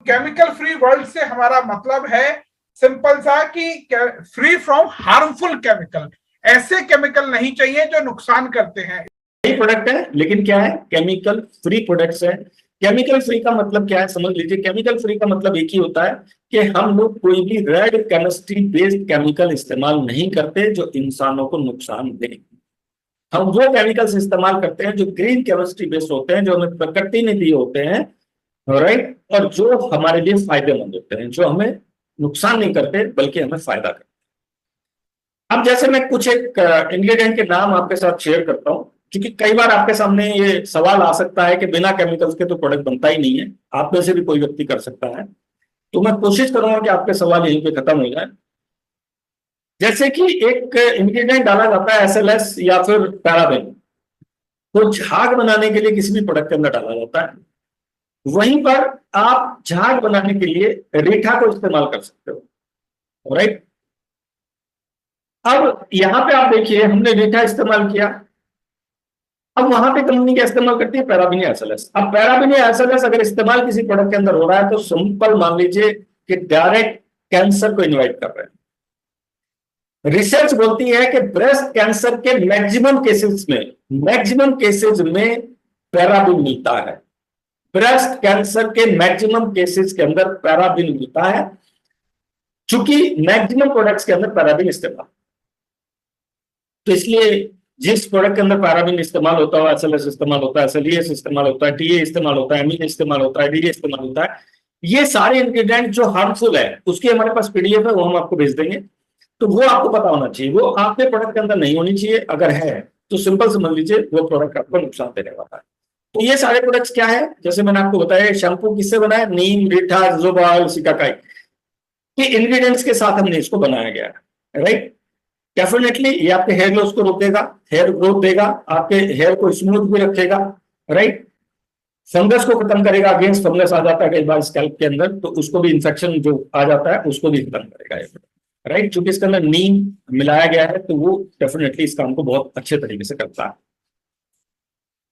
Chemical free world से हमारा मतलब है सिंपल सा कि फ्री फ्रॉम हार्मफुल केमिकल, ऐसे केमिकल नहीं चाहिए जो नुकसान करते हैं। यही प्रोडक्ट है, लेकिन क्या है, केमिकल फ्री प्रोडक्ट्स है। केमिकल फ्री का मतलब क्या है समझ लीजिए। केमिकल फ्री का मतलब एक ही होता है कि हम लोग कोई भी रेड केमिस्ट्री बेस्ड केमिकल इस्तेमाल नहीं करते जो इंसानों को नुकसान दे। हम वो केमिकल्स इस्तेमाल करते हैं जो ग्रीन केमिस्ट्री बेस्ड होते हैं, जो हमें प्रकृति ने दिए होते हैं, राइट, और जो हमारे लिए फायदेमंद होते हैं, जो हमें नुकसान नहीं करते बल्कि हमें फायदा करते हैं। अब जैसे मैं कुछ एक इंग्रेडिएंट के नाम आपके साथ शेयर करता हूं, क्योंकि कई बार आपके सामने ये सवाल आ सकता है कि बिना केमिकल्स के तो प्रोडक्ट बनता ही नहीं है। आप में से भी कोई व्यक्ति कर सकता है, तो मैं कोशिश करूंगा कि आपके सवाल यहीं पे खत्म हो जाए। जैसे कि एक इंग्रेडिएंट डाला जाता है एसएलएस या फिर पैराबेन, तो झाग बनाने के लिए किसी भी प्रोडक्ट के अंदर डाला जाता है। वहीं पर आप झाग बनाने के लिए रीठा को इस्तेमाल कर सकते हो, राइट। अब यहां पे आप देखिए, हमने रीठा इस्तेमाल किया। अब वहां पे कंपनी क्या इस्तेमाल करती है, पैराबेन या एसएलएस। अब पैराबेन या एसएलएस अगर इस्तेमाल किसी प्रोडक्ट के अंदर हो रहा है तो सिंपल मान लीजिए कि डायरेक्ट कैंसर को इनवाइट कर रहे हैं। रिसर्च बोलती है कि ब्रेस्ट कैंसर के मैक्सिमम केसेस में पैराबीन मिलता है। ब्रेस्ट कैंसर के मैक्सिमम केसेस के अंदर पैराबीन मिलता है, चूंकि मैक्सिमम प्रोडक्ट्स के अंदर पैराबीन इस्तेमाल, तो इसलिए जिस प्रोडक्ट के अंदर पैराबीन इस्तेमाल होता है, एसएलएस इस्तेमाल होता है, एसएलईएस इस्तेमाल होता है, टीए इस्तेमाल होता है, एमीन इस्तेमाल होता है, डीडीए इस्तेमाल होता है, ये सारे इंग्रेडिएंट जो हार्मफुल है उसकी हमारे पास पीडीएफ है, वो हम आपको भेज देंगे। तो वो आपको पता होना चाहिए, वो आपके प्रोडक्ट के अंदर नहीं होनी चाहिए। अगर है तो सिंपल समझ लीजिए वो प्रोडक्ट आपको नुकसान देने वाला है। तो ये सारे प्रोडक्ट्स क्या है, जैसे मैंने आपको बताया, शैम्पू किससे बना है, नीम, रीठा, जोबा ऑयल, सिकाकाई के इंग्रेडिएंट्स के साथ हमने इसको बनाया गया है, राइट। डेफिनेटली ये आपके हेयर लॉस को रोकेगा, हेयर ग्रोथ देगा, आपके हेयर को स्मूथ भी रखेगा, राइट। फंगस को खत्म करेगा, अगेंस्ट फंगस आ जाता है कई बार स्कैल्प के अंदर, तो उसको भी, इंफेक्शन जो आ जाता है उसको भी खत्म करेगा, राइट। चूंकि इसके अंदर नीम मिलाया गया है तो वो डेफिनेटली इस काम को बहुत अच्छे तरीके से करता है।